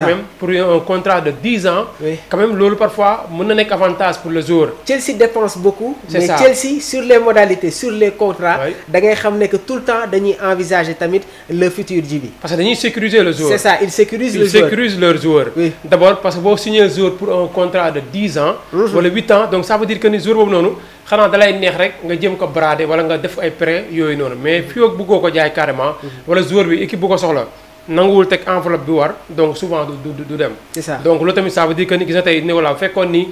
même pour un contrat de 10 ans. Quand même loolu parfois mën na nekk avantage pour le joueur. Chelsea dépense beaucoup. mais Chelsea sur les modalités sur les contrats. da ngay xam ne que tout le temps dañuy envisager tamit le futur ji bi. parce que dañuy sécuriser le joueur. c'est ça ils sécurisent le joueur. Ils sécurisent leur joueur. D'abord parce que boo signé le joueur pour un contrat de 10 ans. wala 8 ans donc ça veut dire que ni joueur boobu noonu. xanaa dalay neex rek nga jëm ko brader wala nga def ay prêt yooyu noonu mais fii ak bëggoo ko jaay carrément. wala joueur bi équipe bu ko soxla. nanguwul teg enveloppe bi war donc souvent du dem. c'est ça donc loolu tamit ça veut dire que ni gis na tey ne voilà fekkoon ni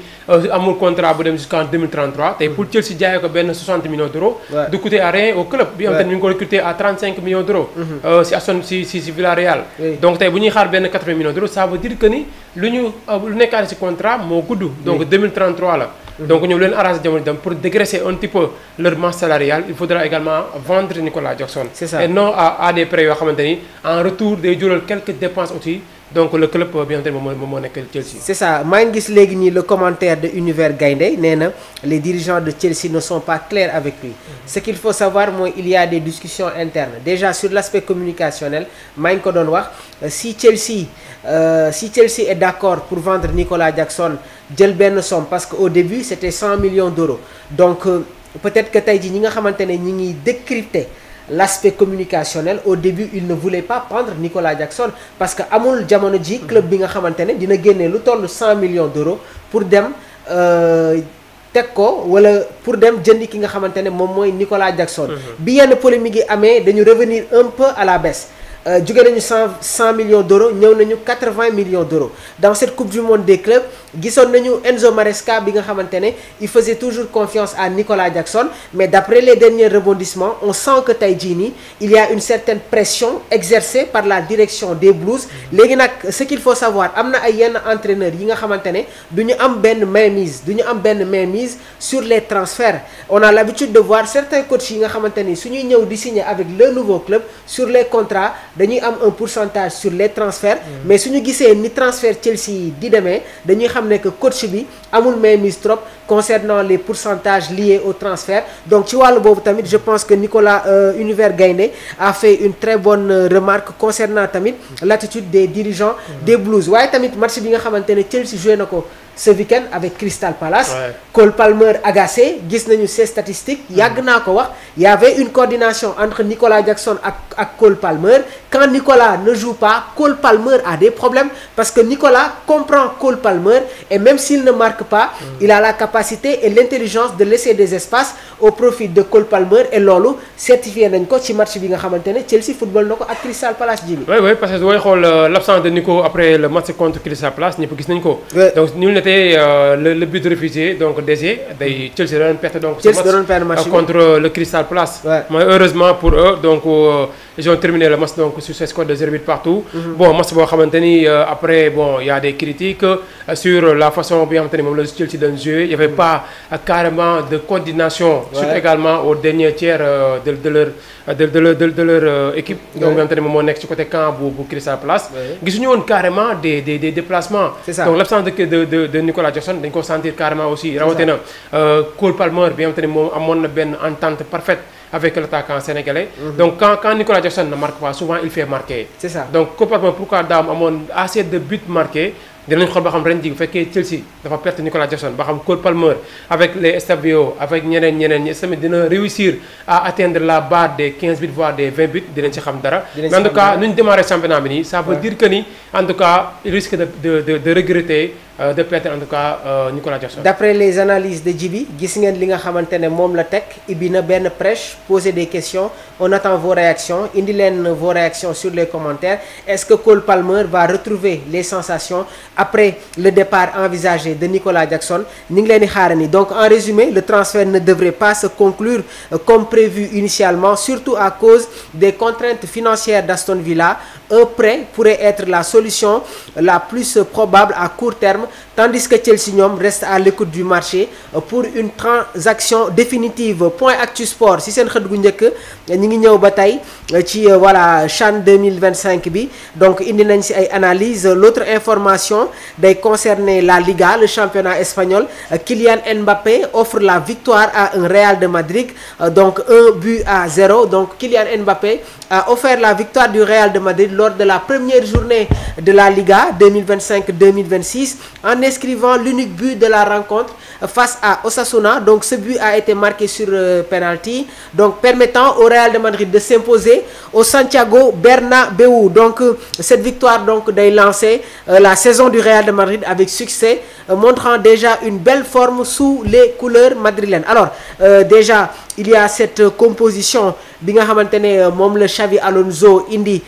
amul contrat bu dem jusqu'en 2033 tey pour Chelsea jaayee ko benn 60 millions d'euros. du coûter à rien au club. bi am te ñu ngi ko recruter à 35 millions d'euros. si Aston si Villarreal. donc tey bu ñuy xaar benn 80 millions d'euros ça veut dire que ni lu nekkaat ci contrat moo gudd. donc 2033 la. donc ñoom leen arrangé jamono dem pour dégraisser un petit peu leur masse salariale il faudra également vendre Nicolas Jackson. c'est ça et non à des prêts yoo xamante ni en retour day jural quelques dépenses aussi donc le club bi nga xamante ni moom moo nekk Chelsea. c'est ça maa ngi gis léegi nii le commentaire de Univers Gaindé nee na les dirigeants de Chelsea ne sont pas clairs avec lui. ce qu'il faut savoir mooy il y a des discussions internes déjà sur l'aspect communicationnel maa ngi ko doon wax si Chelsea est d'accord pour vendre Nicolas Jackson jël benn somme parce que au début c'était 100 millions d'euros donc peut-être que tey jii ñi nga xamante ne ñi ngi décrypter l'aspect communicationnel au début il ne voulait pas prendre Nicolas Jackson parce que amul jamono ji club bi nga xamante ne dina génnee lu toll 100 millions d'euros pour dem teg ko wala pour dem jëndi ki nga xamante ne moom mooy Nicolas Jackson. bi yenn polémique yi amee dañu revenir un peu à la baisse. jóge nañu 100 millions d'euros ñëw nañu 80 millions d'euros dans cette coupe du monde des clubs gisoon nañu Enzo Maresca bi nga xamante ne il faisait toujours confiance à Nicolas Jackson mais d'après les derniers rebondissements on sent que tey jii nii il y a une certaine pression exercée par la direction des Blues léegi nag ce qu'il faut savoir am na ay yenn entraîneurs yi nga xamante ne du ñu am benn mainmise sur les transferts on a l'habitude de voir certains coachs yi nga xamante ni su ñuy ñëw di signer avec le nouveau club sur les contrats dañuy am un pourcentage sur les transferts mais suñu gisee ni transfert Chelsea yi di demee dañuy xam ne que coach bi amul mainmise trop concernant les pourcentages liés au transfert donc ci wàllu boobu tamit je pense que Nicolas Univers Gaindé a fait une très bonne remarque concernant tamit l'attitude des dirigeants des Blues waaye tamit match bi nga xamante ne Chelsea joué na ko ce week-end avec Crystal Palace. Cole Palmer agacé gis nañu ses statistiques yàgg naa ko wax il y avait une coordination entre Nicolas Jackson ak Cole Palmer quand Nicolas ne joue pas Cole Palmer a des problèmes parce que Nicolas comprend Cole Palmer et même s'il ne marque pas il a la capacité et l'intelligence de laisser des espaces au profit de Cole Palmer et loolu certifié nañ ko ci match bi nga xamante ne Chelsea football na ko ak Crystal Palace ji bi. oui parce que booy xool l'absence de Nico après le match contre Crystal Palace ñëpp gis nañ ko. donc le but refusé donc DG day Chelsea doon perte donc contre le Crystal Palace mais heureusement pour eux donc ils ont terminé le match donc sur ce score de 0-8 partout bon match boo xamante ni après bon il y a des critiques sur la façon bi nga xamante ni moom la Chelsea doon jouer il y avait pas carrément de coordination surtout également au dernier tiers de leur équipe donc nga xamante ni moom moo nekk ci côté camp bu Crystal Palace gisuñu woon carrément des déplacements donc l'absence de Nicolas Jackson dañ ko sentir carrément aussi rawatina Cole Palmer bi nga xamante ni moom amoon na benn entente parfaite avec l'attaquant sénégalais donc quand Nicolas Jackson ne marque pas souvent il fait marquer c'est ça donc Cole Palmer pourquoi daam amoon assez de buts marqués dinañ xool ba xam ren ji bu fekkee Chelsea dafa perte Nicolas Jackson ba xam Cole Palmer avec les Stabio avec ñeneen ñi tamit dina réussir à atteindre la barre des 15 buts voire des 20 buts dinañ ci xam dara mais en tout cas nu ñu démarré championnat bi nii ça veut dire que ni en tout cas il risque de regretter de perdre en tout cas Nicolas Jackson. D'après les analyses de Djibi gis ngeen li nga xamante ne moom la teg ibbi na benn prêche poser des questions on attend vos réactions indi leen vos réactions sur les commentaires est-ce que Cole Palmer va retrouver les sensations après le départ envisagé de Nicolas Jackson ñu ngi leen di xaarandi donc en résumé le transfert ne devrait pas se conclure comme prévu initialement surtout à cause des contraintes financières d'Aston Villa un prêt pourrait être la solution la plus probable à court terme tandis que Chelsea ñoom reste à l'écoute du marché pour une transaction définitive point Actu Sport si seen xët gu njëkk ñi ngi ñëw ba tey ci voilà CHAN 2025 bi donc indi nañ ci ay analyses l'autre information day concerner la Liga le championnat espagnol Kylian Mbappé offre la victoire à un Real de Madrid donc 1-0 donc Kylian Mbappé a offert la victoire du Real de Madrid lors de la première journée de la Liga 2025-2026 en inscrivant l'unique but de la rencontre face à Osasuna. Donc ce but a été marqué sur penalty, donc permettant au Real de Madrid de s'imposer au Santiago Bernabéu. Donc cette victoire donc day lancer la saison du Real de Madrid avec succès, montrant déjà une belle forme sous les couleurs madrilènes. Alors déjà il y a cette composition bi nga xamantene mom le Xavi Alonso indi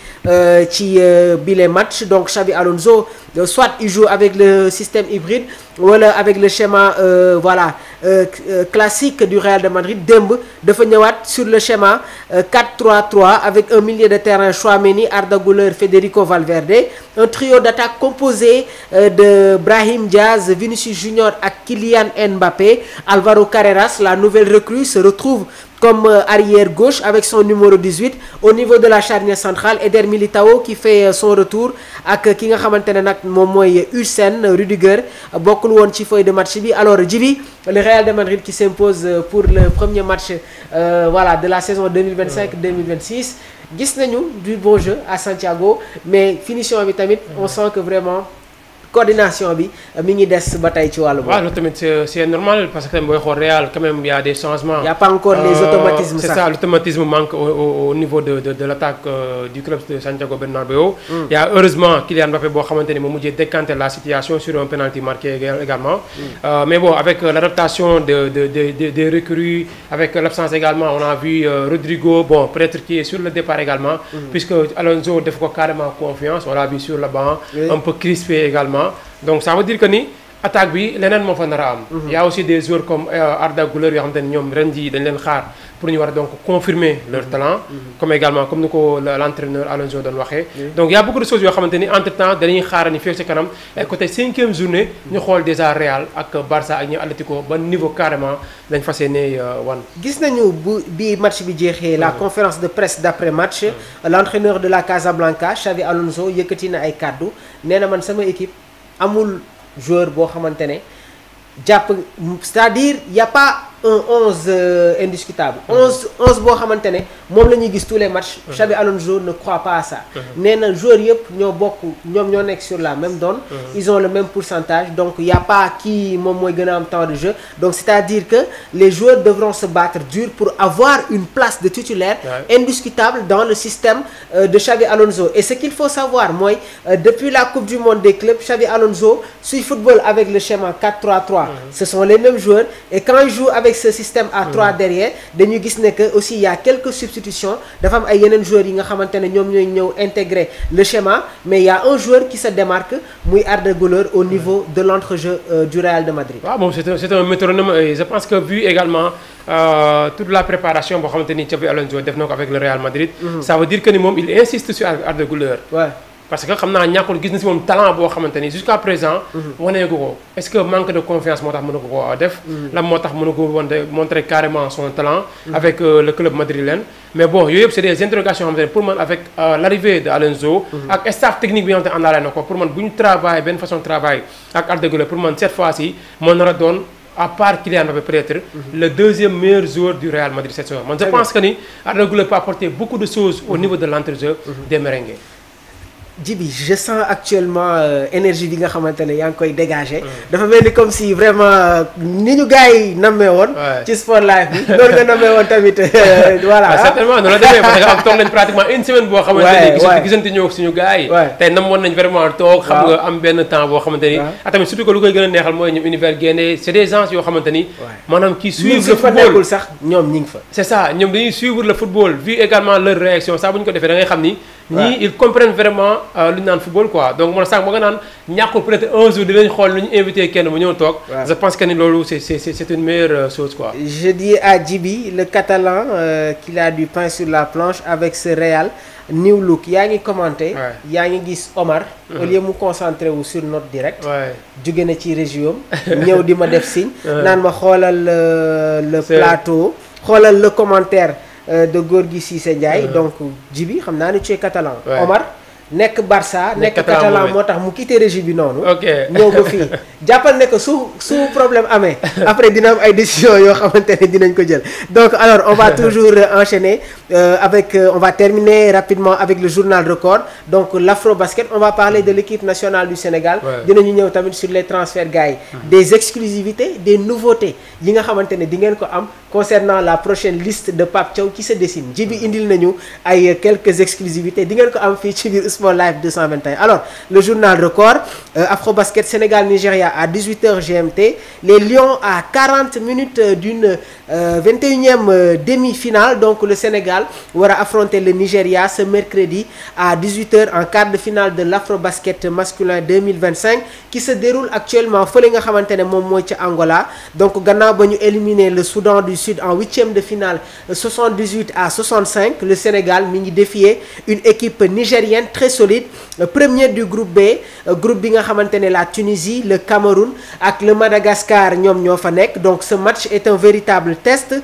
ci bile match. Donc Xavi Alonso soit il joue avec le système hybride wala avec le schéma voilà classique du Real de Madrid. Demb dafa ñëwaat sur le schéma 4-3-3 avec un milieu de terrain Tchouaméni, Arda Güler, Federico Valverde, un trio d'attaque composé de Brahim Diaz, Vinicius Junior et Kylian Mbappé. Alvaro Carreras, la nouvelle recrue, se retrouve comme arrière gauche avec son numéro 18. Au niveau de la charnière centrale, Eder Militao qui fait son retour ak ki nga xamantene nak mom moy Hussein Rudiger bokul won ci feuille de match bi. Alors Djibi, le Real de Madrid qui s'impose pour le premier match voilà de la saison 2025-2026. gis nañu du beau jeu à Santiago, mais finition bi tamit on sent que vraiment coordination bi mi ngi dess ba tay ci walu. waaw tamit c'est normal parce que boy xol Real quand même il y a des changements. Il y a pas encore les automatismes. C'est ça, l'automatisme manque au niveau de l'attaque du club de Santiago Bernabéu. Il y a heureusement Kylian Mbappé bo xamanteni mo mujjé décanter la situation sur un penalty marqué également. Mais bon, avec l'adaptation des recrues, avec l'absence également, on a vu Rodrigo, bon peut-être qui est sur le départ également, puisque Alonso def ko carrément confiance, on l'a vu sur le banc, un peu crispé également. Donc ça veut dire que ni attaque bi lenen mo fa nara am. Il y a aussi des joueurs comme Arda Güler yo xamanteni ñom ren ji dañ leen xaar pour ñu war donc confirmer leur talent, comme également comme niko l'entraîneur Alonso doon waxé. Donc il y a beaucoup de choses yo xamanteni entre-temps dañuy xaar ni fi ci kanam et côté 5e journée ñu xol déjà Real ak Barça ak ñu Atlético ban niveau carrément lañ fassé wan. Gis nañu bi match bi jéxé la conférence de presse d'après match, l'entraîneur de la Casablanca Xavi Alonso yëkëti na ay cadeau, néna man sama équipe amul joueur bo xamantene japp, c'est-à-dire il y a pas un 11 indiscutable. 11 bo xamantene mom lañuy gis tous les matchs. Xavi Alonso ne croit pas à ça. Néna joueurs yépp ñoo bokk ñom ñoo nek sur la même donne. Ils ont le même pourcentage, donc il y a pas qui mom moy gëna am temps de jeu. Donc c'est-à-dire que les joueurs devront se battre dur pour avoir une place de titulaire indiscutable dans le système de Xavi Alonso. Et ce qu'il faut savoir moi, depuis la Coupe du monde des clubs, Xavi Alonso suit football avec le schéma 4-3-3. Ce sont les mêmes joueurs, et quand il joue avec ce système à 3 derrière, dañu gis ne que aussi il y a quelques substitutions. Dafa am ay yenen joueurs yi nga xamantene ñom ñoy ñëw intégrer le schéma, mais il y a un joueur qui se démarque, muy Arda Güler au niveau de l'entrejeu du Real de Madrid. Ah bon, c'est un métronome, et je pense que vu également toute la préparation boo xamante ni Xavi Alonso def na ko avec le Real Madrid, ça veut dire que ni moom il insiste sur Arda Güler. Ouais. Parce que xam naa ñàkkul gis na si moom talent boo xamante ni jusqu'à présent waneegu ko. Est-ce que manque de confiance moo tax mënu ko def, lan moo tax mënu ko montrer carrément son talent avec le club madrilène. Mais bon yooyu yëpp c'est des interrogations xamante ne pour man avec l'arrivée de Alonso ak staff technique bi nga xamante ne àndaale na ko, pour man bu ñu travail benn façon de travail ak Arda Güler, pour man cette fois-ci moo nar a doon à part Kylian Mbappé peut-être le deuxième meilleur joueur du Real Madrid cette saison. Je pense que ni Arda Güler peut apporter beaucoup de choses au niveau de l'entrejeu des merengues. Djibi, je sens actuellement énergie bi nga xamantene yang koy dégager. Dafa melni comme si vraiment ni ñu gaay namé won ci sport live bi loolu nga namé won tamit voilà. Certainement non la démé parce que am tok nañ pratiquement une semaine bo xamantene gisante ñoo suñu gaay tay nam won nañ vraiment tok xam nga am ben temps bo xamanteni tamit surtout que lu koy gëna neexal moy ñu univers Gaindé, c'est des gens yo xamanteni manam qui suivent le football sax ñom ñing fa. C'est ça, ñom dañuy suivre le football, vu également leur réaction ça buñ ko défé da ngay xam ni ñii ils comprennent vraiment lu ñu naan football quoi. Donc moo sax moo nga naan ñàkkul peut-être un jour dinañ xool lu ñu invité kenn mu ñëw toog. Je pense que ni loolu c'est une meilleure chose quoi. Je dis à Djibi, le Catalan qu'il a du pain sur la planche avec ce Real new look. Yaa ngi commenté. Yaa ngi gis Omar. Au lieu mu concentré wu sur notre direct. jóge na ci région ñëw di ma def signe. naan ma xoolal le plateau. xoolal le commentaire de Gorgui Cissé Ndiaye. Donc Djibi xam naa ne tu es catalan. Omar nekk Barça nekk Catalan moo tax mu quitté régie bi noonu. ñëw ba fii jàppal ne que su problème amee après dina am ay décisions yoo xamante ne dinañ ko jël. donc alors on va toujours enchaîner on va terminer rapidement avec le journal Record donc l'Afrobasket on va parler de l'équipe nationale du Sénégal. dinañu ñëw tamit sur les transferts gars yi. des exclusivités des nouveautés yi nga xamante ne di ngeen ko am concernant la prochaine liste de Pape Thiaw qui se dessine Djibi indil nañu ay quelques exclusivités di ngeen ko am fii ci biir Sport Live 221. alors le journal Record Afrobasket Sénégal-Nigeria à 18h GMT les Lions à 40 minutes d'une 21e demi-finale donc le Sénégal war a affronter le Nigeria ce mercredi à 18h en quart de finale de l'Afrobasket masculin 2025 qui se déroule actuellement fële nga xamante ne moom mooy ca Angola donc gannaaw ba ñu éliminer le Soudan du Sud en 8e de finale 78-65 le Sénégal mi ngi défier une équipe nigérienne très solide premier du groupe B groupe bi nga xamante ne la Tunisie le Cameroun ak le Madagascar ñoom ñoo fa nekk donc ce match est un véritable test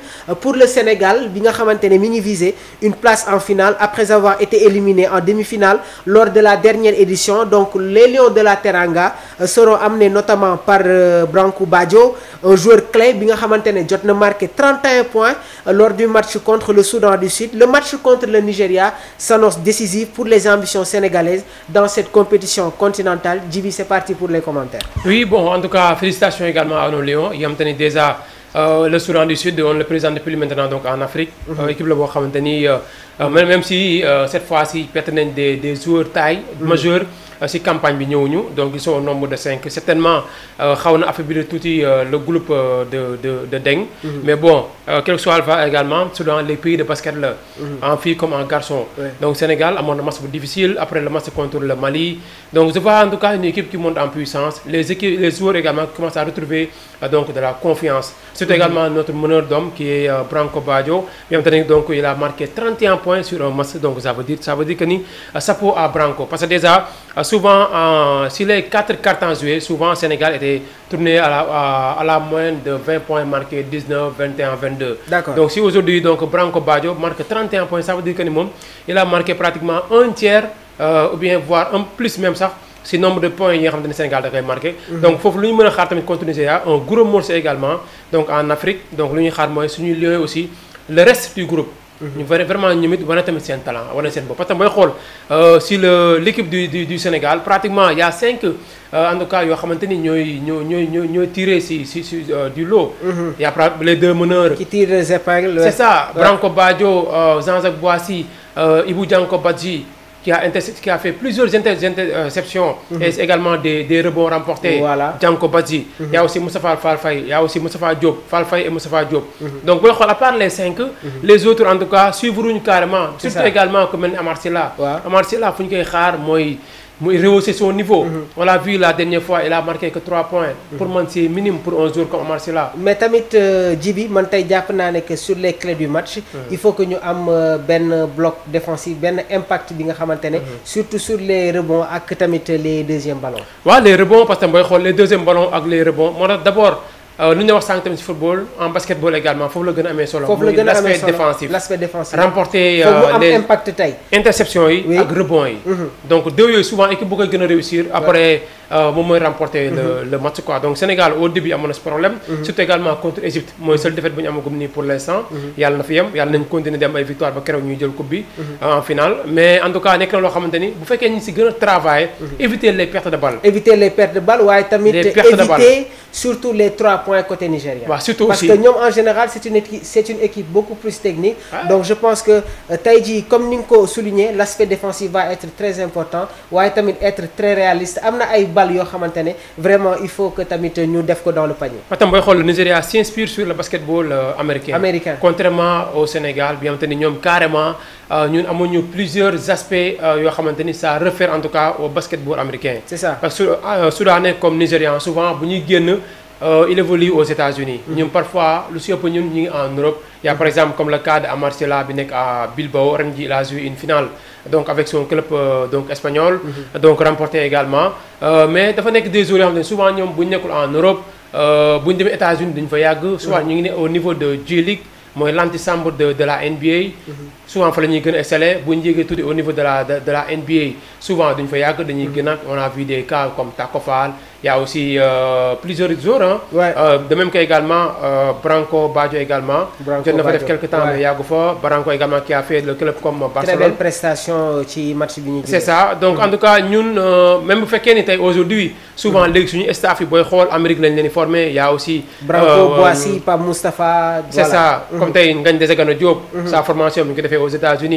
pour le Sénégal bi nga xamante ne mi ngi viser une place en finale après avoir été éliminé en demi-finale lors de la dernière édition donc les Lions de la Teranga seront amenés notamment par Branco Badio un joueur clé bi nga xamante ne jot na marqué 31 points lors du match contre le Soudan du Sud le match contre le Nigeria s'annonce décisif pour les ambitions sénégalaises dans cette compétition continentale. Djibi, c'est parti pour les commentaires. Oui, bon, en tout cas, félicitations également à nos Lions. Il y a maintenant déjà le Soudan du Sud, on le présente depuis maintenant donc en Afrique. Équipe la boo xamante ni même si cette fois-ci perte nañ des joueurs taille majeurs. Si campagne bi ñëwuñu donc ils sont au nombre de 5 certainement xaw na affaiblir tuuti le groupe de Deng. mais bon quel que soit alpha également Soudan les pays de basket la. en filles comme en garçon. donc Sénégal amoon na match bu difficile après le match contre le Mali donc je vois en tout cas une équipe qui monte en puissance les joueurs également qui commencent à retrouver donc de la confiance. c'est également notre meneur d'homme qui est Branco Badio bi nga xamante ne donc il a marqué 31 points sur un match donc ça veut dire que ni chapeau à Branco parce que déjà. Souvent, si les 4 cartons joués, souvent Sénégal était tourné à la moyenne de 20 points marqués, 19, 21, 22. D'accord. Donc si aujourd'hui donc Branco Badio marque 31 points, ça veut dire que il a marqué pratiquement un tiers ou bien voire un plus même ça. Si nombre de points yi nga xamante ne Sénégal da koy marqué. donc foofu lu ñu mën a xaar tamit contre Nigeria un gros morceau également donc en Afrique donc lu ñuy xaar mooy suñuy Lions aussi le reste du groupe. ñu vraiment ñoom it wane tamit seen talent wane seen bopp parce que booy xool si l'équipe du Sénégal pratiquement il y a 5 en tout cas yoo xamante ni ñooy tiré si du lot. il y a les 2 meneurs. qui tirent les épingles. c'est ça Branco Badio Jean-Jacques Boissy Ibou Dianko Badji. Qui a fait plusieurs interceptions et également des rebonds remportés. Voilà. Dianko Badji. Il y a aussi Moustapha Fall Faye, il y a aussi Moustapha Diop, Fall Faye et Moustapha Diop. Donc à part les 5, les autres en tout cas suivront carrément. Surtout également comme Amar Sylla. Amar Sylla fu ñu koy xaar mooy rehausser son niveau. On l'a vu la dernière fois, il a marqué que 3 points. Pour moi, c'est minime pour un joueur comme Amar Sylla. Mais tamit Djibi man tey jàpp naa ne que sur les clés du match. il faut que ñu am benn bloc défensif benn impact bi nga xamante ne. surtout sur les rebonds ak tamit les deuxièmes ballons. waaw les rebonds parce que booy xool les deuxièmes ballons ak les rebonds moo tax d'abord. lu ñu wax sànq tamit ci football en basketball également foofu la gën a amee solo. foofu la gën a amee solo l'aspect défensif. remporter les impact tey. interceptions yi ak rebonds yi. donc deux yooyu souvent équipe bu koy gën a réussir. après moom mooy remporter le match quoi donc Sénégal au début amoon na ce problème. surtout également contre Égypte mooy seule défaite bu ñu amagum nii pour l'instant. yàlla na fi yem yàlla nañ continuer dem ay victoire ba keroog ñuy jël coupe bi. en finale mais en tout cas nekk na loo xamante ni bu fekkee ñu si gën a travailler. éviter les pertes de balles. éviter les pertes de balles waaye tamit éviter surtout les 3 points côté Nigéria. Surtout parce aussi. que ñoom en général c'est une équipe beaucoup plus technique. donc je pense que tey jii comme ni nga ko souligné l'aspect défensif va être très important waaye tamit être très réaliste am na ay balles yoo xamante ne vraiment il faut que tamit ñu def ko dans le panier. parce que booy xool le Nigéria s'inspire sur le basketball américain. contrairement au Sénégal bi nga xamante ni ñoom carrément ñun amuñu plusieurs aspects yoo xamante ni ça réfère en tout cas au basketball américain. c'est ça parce que Soudanais comme Nigérian souvent bu ñuy génn. il évolue aux États-Unis ñun parfois lu si ëpp ñun ñu ngi en Europe il y a par exemple comme le cas de Amar Sylla bi nekk à Bilbao ren ji il a joué une finale donc avec son club donc espagnol donc remporté également mais dafa nekk des joueurs yoo xam ne souvent ñoom bu ñu nekkul en Europe bu ñu demee États-Unis duñu fa yàgg soit ñu ngi ne au niveau de J-League mooy l'antichambre de la NBA. Souvent fa la ñuy gën a exceller bu ñu yéegee tuuti au niveau de la NBA souvent duñ fa yàgg dañuy gën a on a vu des cas comme Tacko Fall. Il y a aussi plusieurs joueurs, hein? De même qu'également Branco Baggio également. Je ne fait quelques temps, mais Branco également qui a fait le club comme Barcelone. Très belle prestation ci match bi. C'est ça. Donc en tout cas, nous, même bu fekkee ni tey aujourd'hui, souvent léegi suñu staff yi booy xool Amérique lañ leen formé. Il y a aussi. Branco Boissy, Pape Moustapha. C'est ça. Comme tey Ngagne Desegano Diop. Sa formation bi ñu ko defee aux États-Unis.